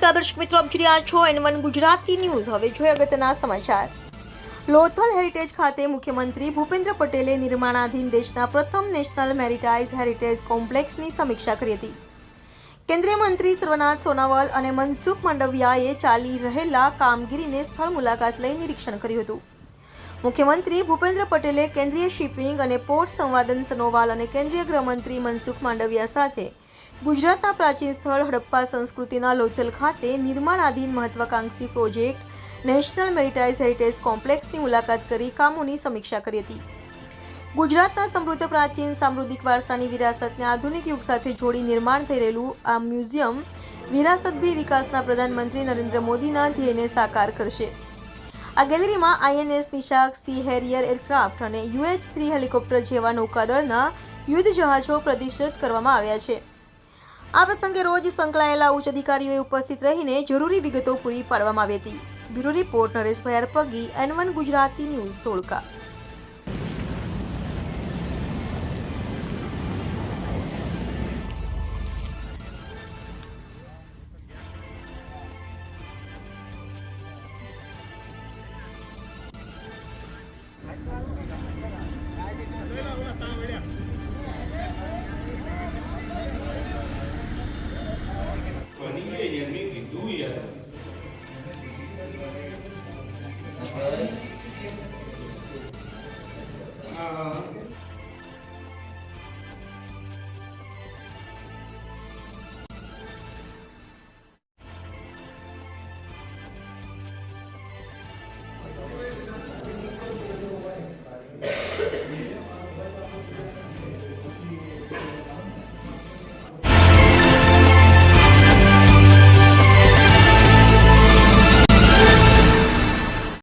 નમસ્કાર દર્શક મિત્રો, આપ જોઈ રહ્યા છો N1 ગુજરાતી ન્યૂઝ। હવે જોઈએ અગત્યના સમાચાર। લોથલ હેરિટેજ ખાતે મુખ્યમંત્રી ભૂપેન્દ્ર પટેલે નિર્માણાધીન દેશના પ્રથમ નેશનલ મેરીટાઇમ હેરિટેજ કોમ્પ્લેક્સની સમીક્ષા કરી હતી। કેન્દ્રીય મંત્રી સર્વાનંદ સોનોવાલ અને મનસુખ માંડવિયાએ ચાલી રહેલા કામગીરીને સ્થળ મુલાકાત લઈ નિરીક્ષણ કર્યું હતું। મુખ્યમંત્રી ભૂપેન્દ્ર પટેલે કેન્દ્રીય શિપિંગ અને પોર્ટ સંવાદન સોનોવાલ અને કેન્દ્રીય ગૃહમંત્રી મનસુખ માંડવિયા સાથે ગુજરાતના પ્રાચીન સ્થળ હડપ્પા સંસ્કૃતિના લોથલ ખાતે નિર્માણાધીન મહત્વાકાંક્ષી પ્રોજેક્ટ નેશનલ મેરીટાઇમ હેરિટેજ કોમ્પ્લેક્સની મુલાકાત કરી કામોની સમીક્ષા કરી હતી। ગુજરાતના સમૃદ્ધ પ્રાચીન સામૃદ્ધિક વારસાની વિરાસતને આધુનિક યુગ સાથે જોડી નિર્માણ થઈ રહેલું આ મ્યુઝિયમ વિરાસતભી વિકાસના પ્રધાનમંત્રી નરેન્દ્ર મોદીના ધ્યેયને સાકાર કરશે। આ ગેલેરીમાં INS નિશાક, સી હેરિયર એરક્રાફ્ટ અને UH-3 હેલિકોપ્ટર જેવા નૌકાદળના યુદ્ધ જહાજો પ્રદર્શિત કરવામાં આવ્યા છે। આ પ્રસંગે રોજ સંકળાયેલા ઉચ્ચ અધિકારીઓએ ઉપસ્થિત રહીને જરૂરી વિગતો પૂરી પાડવામાં આવી હતી। બ્યુરો રિપોર્ટ નરેશભાઈ અરપગી, N1 ગુજરાતી ન્યૂઝ, ધોળકા।